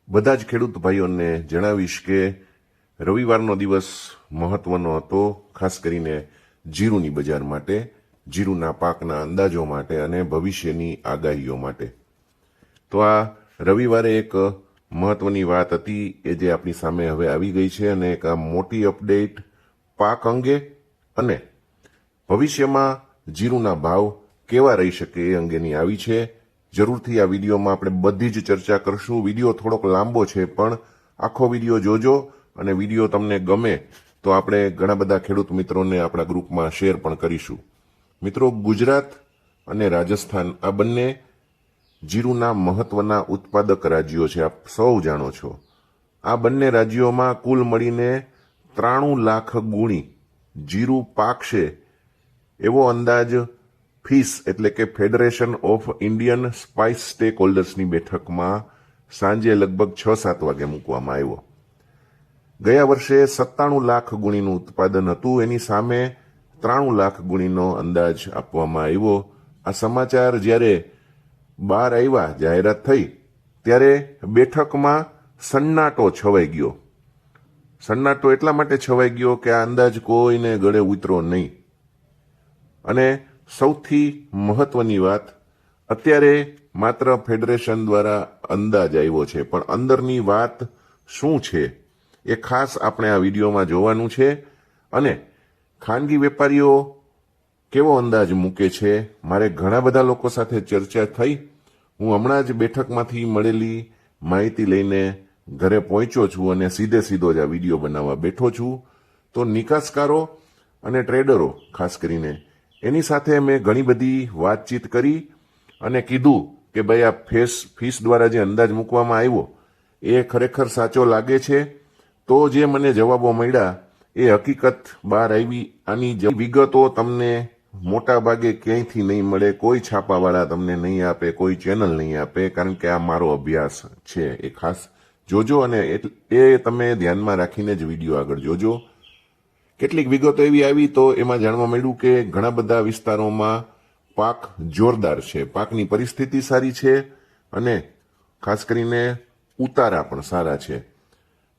બધા જ ખેડૂત ભાઈઓને જણાવીશ કે રવિવારનો દિવસ મહત્વનો હતો, ખાસ કરીને જીરુની બજાર માટે, જીરુના પાકના અંદાજો માટે અને ભવિષ્યની આગાહીઓ માટે. તો આ રવિવારે એક મહત્વની વાત હતી એ જે આપણી સામે હવે આવી ગઈ છે અને એક આ મોટી અપડેટ પાક અંગે અને ભવિષ્યમાં જીરુના ભાવ કેવા રહી શકે એ અંગેની આવી છે. જરૂરથી આ વિડીયોમાં આપણે બધી જ ચર્ચા કરશું. વિડીયો થોડોક લાંબો છે પણ આખો વિડીયો જોજો અને વિડીયો તમને ગમે તો આપણે ઘણા બધા ખેડૂત મિત્રોને આપણા ગ્રુપમાં શેર પણ કરીશું. મિત્રો, ગુજરાત અને રાજસ્થાન આ બંને જીરુના મહત્વના ઉત્પાદક રાજ્યો છે, આપ સૌ જાણો છો. આ બંને રાજ્યોમાં કુલ મળીને 93 લાખ ગુણી જીરું પાકશે એવો અંદાજ ફીસ એટલે કે federation of Indian spice stake હોલ્ડર્સની બેઠકમાં સાંજે લગભગ 6-7 વાગે મૂકવામાં આવ્યો. ગયા વર્ષે 97 લાખ ગુણીનું ઉત્પાદન હતું, એની સામે 93 લાખ ગુણીનો અંદાજ આપવામાં આવ્યો. આ સમાચાર જ્યારે બહાર આવ્યા, જાહેરાત થઈ, ત્યારે બેઠકમાં સન્નાટો છવાઈ ગયો. સન્નાટો એટલા માટે છવાઈ ગયો કે આ અંદાજ કોઈને ગળે ઉતરો નહીં. અને સૌથી મહત્વની વાત, અત્યારે માત્ર ફેડરેશન દ્વારા અંદાજ આવ્યો છે, પણ અંદરની વાત શું છે એ ખાસ આપણે આ વિડીયોમાં જોવાનું છે. અને ખાનગી વેપારીઓ કેવો અંદાજ મૂકે છે, મારે ઘણા બધા લોકો સાથે ચર્ચા થઈ. હું હમણાં જ બેઠકમાંથી મળેલી માહિતી લઈને ઘરે પહોંચ્યો છું અને સીધો જ આ વિડીયો બનાવવા બેઠો છું. તો નિકાસકારો અને ટ્રેડરો ખાસ કરીને એની સાથે મેં ઘણી બધી વાતચીત કરી અને કીધું કે ભાઈ આ ફીસ દ્વારા જે અંદાજ મૂકવામાં આવ્યો એ ખરેખર સાચો લાગે છે. તો જે મને જવાબો મળ્યા એ હકીકત બહાર આવી. આની વિગતો તમને મોટા ભાગે ક્યાંયથી નહીં મળે, કોઈ છાપાવાળા તમને નહીં આપે, કોઈ ચેનલ નહીં આપે, કારણ કે આ મારો અભ્યાસ છે. એ ખાસ જોજો અને એ તમે ધ્યાનમાં રાખીને જ વિડીયો આગળ જોજો. કેટલીક વિગતો એવી આવી તો એમાં જાણવા મળ્યું કે ઘણા બધા વિસ્તારોમાં પાક જોરદાર છે, પાકની પરિસ્થિતિ સારી છે અને ખાસ કરીને ઉતારા પણ સારા છે.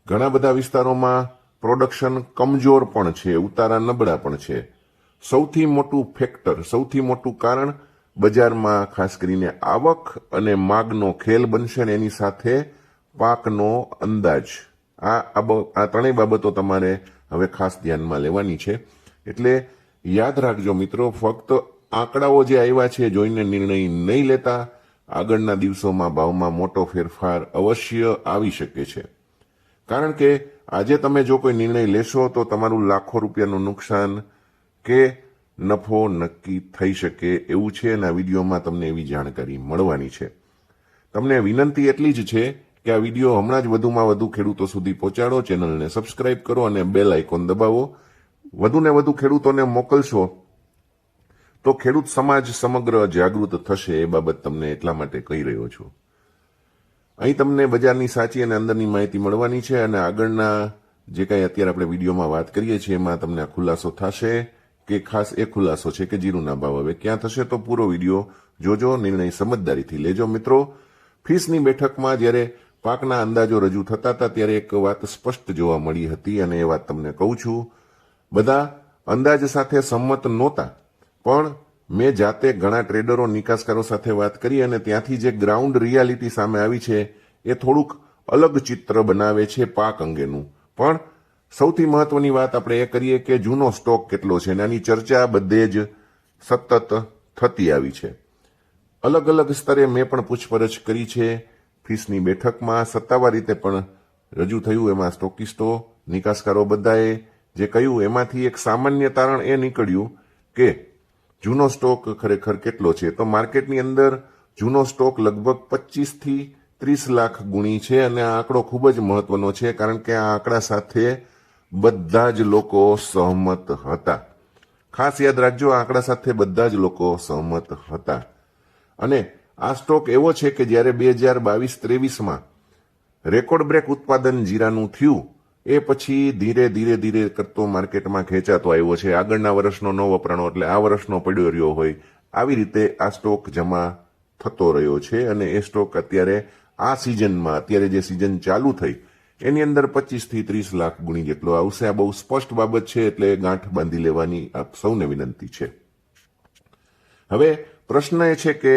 ઘણા બધા વિસ્તારોમાં પ્રોડક્શન કમજોર પણ છે, ઉતારા નબળા પણ છે. સૌથી મોટું ફેક્ટર, સૌથી મોટું કારણ બજારમાં ખાસ કરીને આવક અને માગનો ખેલ બનશે ને એની સાથે પાકનો અંદાજ. આ ત્રણેય બાબતો તમારે હવે ખાસ ધ્યાનમાં લેવાની છે. એટલે યાદ રાખજો મિત્રો, ફક્ત આંકડાઓ જે આવ્યા છે જોઈને નિર્ણય નહીં લેતા. આગળના દિવસોમાં ભાવમાં મોટો ફેરફાર અવશ્ય આવી શકે છે. કારણ કે આજે તમે જો કોઈ નિર્ણય લેશો તો તમારું લાખો રૂપિયાનું નુકસાન કે નફો નક્કી થઈ શકે એવું છે અને આ વિડીયોમાં તમને એવી જાણકારી મળવાની છે. તમને વિનંતી એટલી જ છે કે આ વિડીયો હમણાં જ વધુમાં વધુ ખેડૂતો સુધી પહોંચાડો, ચેનલને સબસ્ક્રાઇબ કરો અને બેલ આઇકોન દબાવો. વધુને વધુ ખેડૂતોને મોકલશો તો ખેડૂત સમાજ સમગ્ર જાગૃત થશે. એ બાબત તમને એટલા માટે કહી રહ્યો છું. અહીં તમને બજારની સાચી અને અંદરની માહિતી મળવાની છે અને આગળના જે કાંઈ અત્યારે આપણે વિડીયોમાં વાત કરીએ છીએ એમાં તમને આ ખુલાસો થશે કે ખાસ એ ખુલાસો છે કે જીરુના ભાવ હવે ક્યાં થશે. તો પૂરો વિડીયો જોજો, નિર્ણય સમજદારીથી લેજો. મિત્રો, ફીસની બેઠકમાં જ્યારે પાકના અંદાજો રજૂ થતા હતા ત્યારે એક વાત સ્પષ્ટ જોવા મળી હતી અને એ વાત તમને કહું છું. બધા અંદાજ સાથે સંમત નહોતા, પણ મેં જાતે ઘણા ટ્રેડરો, નિકાસકારો સાથે વાત કરી અને ત્યાંથી જે ગ્રાઉન્ડ રિયાલિટી સામે આવી છે એ થોડુંક અલગ ચિત્ર બનાવે છે પાક અંગેનું. પણ સૌથી મહત્વની વાત આપણે એ કરીએ કે જૂનો સ્ટોક કેટલો છે અને આની ચર્ચા બધે જ સતત થતી આવી છે. અલગ અલગ સ્તરે મેં પણ પૂછપરછ કરી છે. ફીસની બેઠકમાં સત્તાવાર રીતે પણ રજૂ થયું, એમાં સ્ટોકિસ્ટો, નિકાસકારો બધાએ જે કહ્યું એમાંથી એક સામાન્ય તારણ એ નીકળ્યું કે જૂનો સ્ટોક ખરેખર કેટલો છે. તો માર્કેટની અંદર જૂનો સ્ટોક લગભગ 25 થી 30 લાખ ગુણી છે અને આ આંકડો ખૂબ જ મહત્વનો છે કારણ કે આ આંકડા સાથે બધા જ લોકો સહમત હતા. ખાસ યાદ રાખજો, આ આંકડા સાથે બધા જ લોકો સહમત હતા. અને આ સ્ટોક એવો છે કે જ્યારે 2022-23માં રેકોર્ડ બ્રેક ઉત્પાદન જીરાનું થયું એ પછી ધીરે કરતો માર્કેટમાં ખેંચાતો આવ્યો છે. આગળના વર્ષનો ન વપરાણો એટલે આ વર્ષનો પડ્યો રહ્યો હોય, આવી રીતે આ સ્ટોક જમા થતો રહ્યો છે અને એ સ્ટોક અત્યારે આ સિઝનમાં અત્યારે જે સિઝન ચાલુ થઈ એની અંદર 25 થી 30 લાખ ગુણી જેટલો આવશે. આ બહુ સ્પષ્ટ બાબત છે, એટલે ગાંઠ બાંધી લેવાની આપ સૌને વિનંતી છે. હવે પ્રશ્ન એ છે કે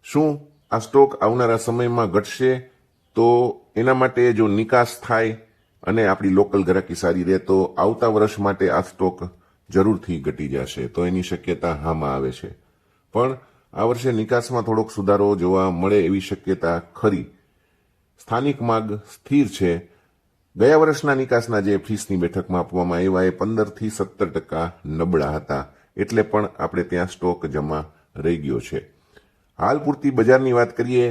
શું આ સ્ટોક આવનારા સમયમાં ઘટશે? તો એના માટે જો નિકાસ થાય અને આપણી લોકલ ગ્રાહકી સારી રહે તો આવતા વર્ષ માટે આ સ્ટોક જરૂરથી ઘટી જશે. તો એની શક્યતા હામાં આવે છે. પણ આ વર્ષે નિકાસમાં થોડોક સુધારો જોવા મળે એવી શક્યતા ખરી. સ્થાનિક માંગ સ્થિર છે. ગયા વર્ષના નિકાસના જે ફીસની બેઠકમાં આપવામાં આવ્યા એ 15 થી 17% નબળા હતા, એટલે પણ આપણે ત્યાં સ્ટોક જમા રહી ગયો છે. હાલ પૂરતી બજારની વાત કરીએ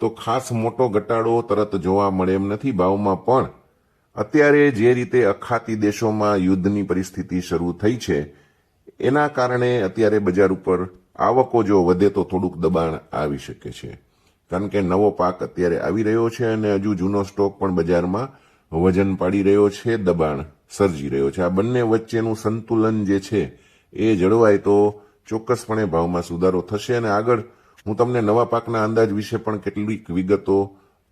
તો ખાસ મોટો ઘટાડો તરત જોવા મળે એમ નથી ભાવમાં, પણ અત્યારે જે રીતે અખાતી દેશોમાં યુદ્ધની પરિસ્થિતિ શરૂ થઈ છે એના કારણે અત્યારે બજાર ઉપર આવકો જો વધે તો થોડુંક દબાણ આવી શકે છે. કારણ કે નવો પાક અત્યારે આવી રહ્યો છે અને હજુ જૂનો સ્ટોક પણ બજારમાં વજન પાડી રહ્યો છે, દબાણ સર્જી રહ્યો છે. આ બંને વચ્ચેનું સંતુલન જે છે એ જળવાય તો ચોક્કસપણે ભાવમાં સુધારો થશે. અને આગળ હું તમને નવા પાકના અંદાજ વિશે પણ કેટલીક વિગતો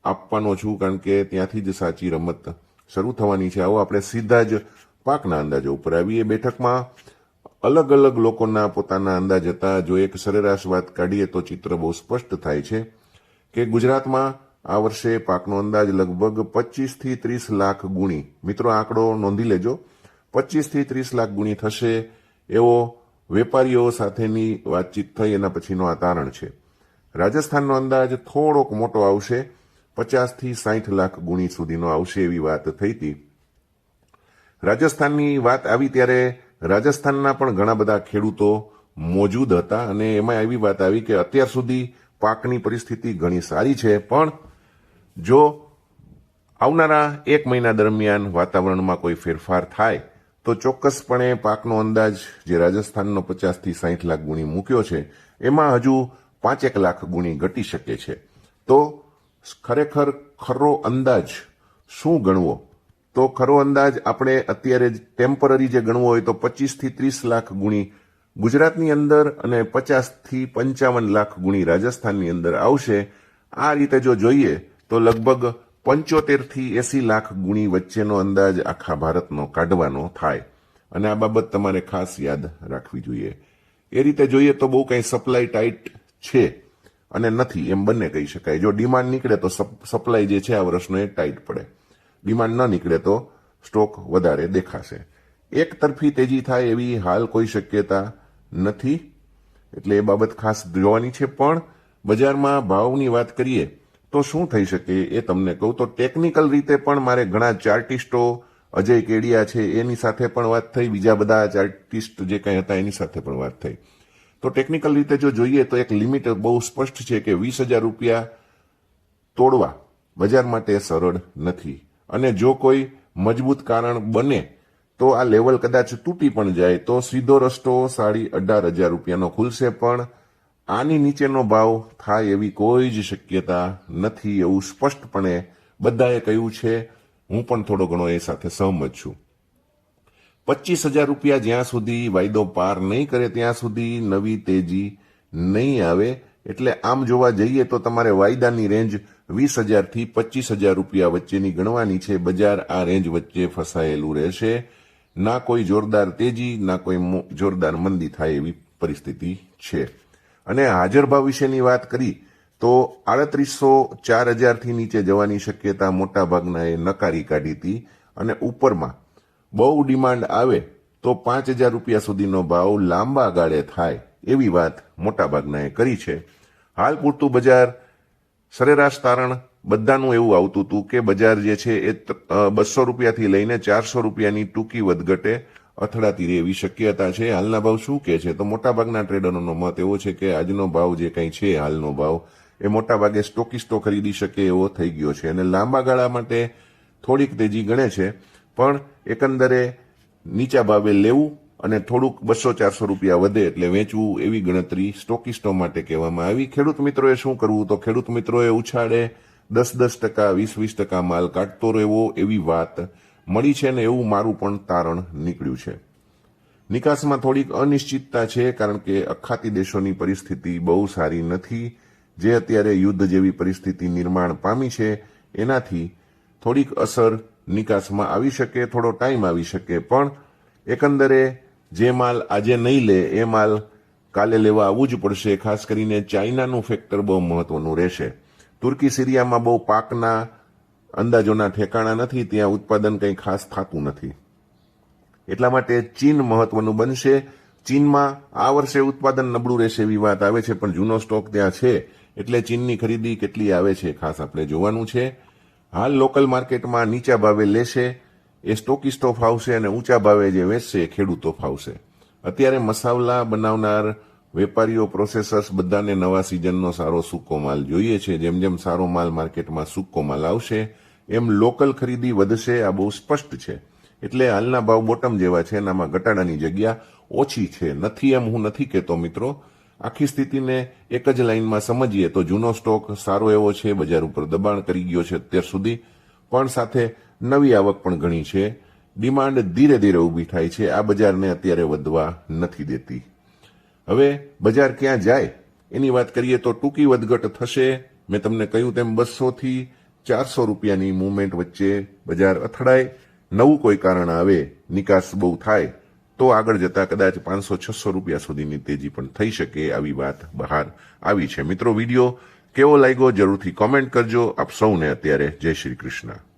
આપવાનો છું, કારણ કે ત્યાંથી જ સાચી રમત શરૂ થવાની છે. આવો આપણે સીધા જ પાકના અંદાજો ઉપર આવીએ. બેઠકમાં અલગ અલગ લોકોના પોતાના અંદાજ હતા. જો એક સરેરાશ વાત કાઢીએ તો ચિત્ર બહુ સ્પષ્ટ થાય છે કે ગુજરાતમાં આ વર્ષે પાકનો અંદાજ લગભગ 25 થી 30 લાખ ગુણી, મિત્રો આંકડો નોંધી લેજો, 25 થી 30 લાખ ગુણી થશે એવો વેપારીઓ સાથેની વાતચીત થઈ એના પછીનો આ તારણ છે. રાજસ્થાનનો અંદાજ થોડોક મોટો આવશે, 50 થી 60 લાખ ગુણી સુધીનો આવશે એવી વાત થઈ હતી. રાજસ્થાનની વાત આવી ત્યારે રાજસ્થાનના પણ ઘણા બધા ખેડૂતો મોજૂદ હતા અને એમાં એવી વાત આવી કે અત્યાર સુધી પાકની પરિસ્થિતિ ઘણી સારી છે, પણ જો આવનારા 1 મહિના દરમિયાન વાતાવરણમાં કોઈ ફેરફાર થાય તો ચોક્કસપણે પાકનો અંદાજ જે રાજસ્થાનનો 50 થી 60 લાખ ગુણી મૂક્યો છે એમાં હજુ 5 લાખ ગુણી ઘટી શકે છે. તો ખરેખર ખરો અંદાજ શું ગણવો? તો ખરો અંદાજ આપણે અત્યારે ટેમ્પરરી જે ગણવો હોય તો 25 થી 30 લાખ ગુણી ગુજરાતની અંદર અને 50 થી 55 લાખ ગુણી રાજસ્થાનની અંદર આવશે. આ રીતે જો જોઈએ તો લગભગ 75 થી 80 લાખ ગુણી વચ્ચેનો અંદાજ આખા ભારતનો કાઢવાનો થાય. અને આ બાબત તમારે ખાસ યાદ રાખવી જોઈએ. એ રીતે જોઈએ તો બહુ કંઈ સપ્લાય ટાઈટ છે અને નથી એમ બંને કહી શકાય. જો ડિમાન્ડ નીકળે તો સપ્લાય જે છે આ વર્ષનો એ ટાઈટ પડે, ડિમાન્ડ ન નીકળે તો સ્ટોક વધારે દેખાશે. એક તરફી તેજી થાય એવી હાલ કોઈ શક્યતા નથી, એટલે એ બાબત ખાસ જોવાની છે. પણ બજારમાં ભાવની વાત કરીએ તો શું થઈ શકે એ તમને કહું તો ટેકનિકલ રીતે પણ મારે ઘણા ચાર્ટિસ્ટો, અજય કેડિયા છે એની સાથે પણ વાત થઈ, બીજા બધા ચાર્ટિસ્ટ જે કંઈ હતા એની સાથે પણ વાત થઈ. તો ટેકનિકલ રીતે જો જોઈએ તો એક લિમિટ બહુ સ્પષ્ટ છે કે 20,000 રૂપિયા તોડવા બજાર માટે સરળ નથી. અને જો કોઈ મજબૂત કારણ બને તો આ લેવલ કદાચ તૂટી પણ જાય તો સીધો રસ્તો 18,500 રૂપિયાનો ખુલશે, પણ આની નીચેનો ભાવ થાય એવી કોઈ જ શક્યતા નથી એવું સ્પષ્ટપણે બધાએ કહ્યું છે. હું પણ થોડો ઘણો એ સાથે સહમત છું. 25,000 રૂપિયા જ્યાં સુધી વાયદો પાર નહીં કરે ત્યાં સુધી નવી તેજી નહીં આવે. એટલે આમ જોવા જઈએ તો તમારે વાયદાની રેન્જ 20,000 થી 25,000 રૂપિયા વચ્ચેની ગણવાની છે. બજાર આ રેન્જ વચ્ચે ફસાયેલું રહેશે. ના કોઈ જોરદાર તેજી, ના કોઈ જોરદાર મંદી થાય એવી પરિસ્થિતિ છે. અને હાજર ભાવ વિશેની વાત કરી તો 3800 4,000 થી નીચે જવાની શક્યતા મોટા ભાગનાએ નકારી કાઢી હતી. અને ઉપરમાં બહુ ડિમાન્ડ આવે તો 5,000 રૂપિયા સુધીનો ભાવ લાંબા ગાળે થાય એવી વાત મોટા ભાગનાએ કરી છે. હાલ પૂરતું બજાર સરેરાશ તારણ બધાનું એવું આવતું હતું કે બજાર જે છે એ 200 રૂપિયાથી લઈને 400 રૂપિયાની ટૂંકી વધઘટે અથડાતી રહે એવી શક્યતા છે. હાલના ભાવ શું કહે છે? તો મોટાભાગના ટ્રેડરોનો મત એવો છે કે આજનો ભાવ જે કંઈ છે હાલનો ભાવ એ મોટાભાગે સ્ટોકિસ્ટો ખરીદી શકે એવો થઈ ગયો છે અને લાંબા ગાળા માટે થોડીક તેજી ગણે છે. પણ એકંદરે નીચા ભાવે લેવું અને થોડુંક 200-400 રૂપિયા વધે એટલે વેચવું એવી ગણતરી સ્ટોકિસ્ટો માટે કહેવામાં આવી. ખેડૂત મિત્રોએ શું કરવું? તો ખેડૂત મિત્રોએ ઉછાળે 10-10%, 20-20% માલ કાઢતો રહેવો એવી વાત મળી છે ને એવું મારું પણ તારણ નીકળ્યું છે. નિકાસમાં થોડીક અનિશ્ચિતતા છે કારણ કે અખાતી દેશોની પરિસ્થિતિ બહુ સારી નથી. જે અત્યારે યુદ્ધ જેવી પરિસ્થિતિ નિર્માણ પામી છે એનાથી થોડીક અસર નિકાસમાં આવી શકે, થોડો ટાઈમ આવી શકે, પણ એકંદરે જે માલ આજે નહીં લે એ માલ કાલે લેવા આવવું જ પડશે. ખાસ કરીને ચાઇનાનું ફેક્ટર બહુ મહત્વનું રહેશે. તુર્કી સિરિયામાં બહુ પાકના અંદાજોના ઠેકાણા નથી, ત્યાં ઉત્પાદન કંઈ ખાસ થતું નથી. એટલા માટે ચીન મહત્વનું બનશે. ચીનમાં આ વર્ષે ઉત્પાદન નબળું રહેશે એવી વાત આવે છે, પણ જૂનો સ્ટોક ત્યાં છે એટલે ચીનની ખરીદી કેટલી આવે છે ખાસ આપણે જોવાનું છે. હાલ લોકલ માર્કેટમાં નીચા ભાવે લેશે એ સ્ટોકિસ્ટો ફાવશે અને ઊંચા ભાવે જે વેચશે એ ખેડૂતો ફાવશે. અત્યારે મસાલા બનાવનાર વેપારીઓ, પ્રોસેસર્સ બધાને નવા સિઝનનો સારો સૂકો માલ જોઈએ છે. જેમ જેમ સારો માલ માર્કેટમાં સૂકો માલ આવશે એમ લોકલ ખરીદી વધશે, આ બહુ સ્પષ્ટ છે. એટલે હાલના ભાવ બોટમ જેવા છે, એનામાં ઘટાડાની જગ્યા ઓછી છે. નથી એમ હું નથી કહેતો મિત્રો. આખી સ્થિતિને એક જ લાઇનમાં સમજીએ તો જૂનો સ્ટોક સારો એવો છે, બજાર ઉપર દબાણ કરી ગયો છે અત્યાર સુધી, પણ સાથે નવી આવક પણ ઘણી છે. ડિમાન્ડ ધીરે ધીરે ઊભી થાય છે, આ બજારને અત્યારે વધવા નથી દેતી. હવે બજાર ક્યાં જાય એની વાત કરીએ તો ટૂંકી વધઘટ થશે. મેં તમને કહ્યું તેમ 200 થી 400 રૂપિયાની મૂવમેન્ટ વચ્ચે બજાર અથડાય. નવું કોઈ કારણ આવે, નિકાસ બહુ થાય તો આગળ જતા કદાચ 500-600 રૂપિયા સુધીની તેજી પણ થઈ શકે, આવી વાત બહાર આવી છે. મિત્રો, વિડીયો કેવો લાગ્યો જરૂરથી કોમેન્ટ કરજો. આપ સૌને અત્યારે જય શ્રી કૃષ્ણ.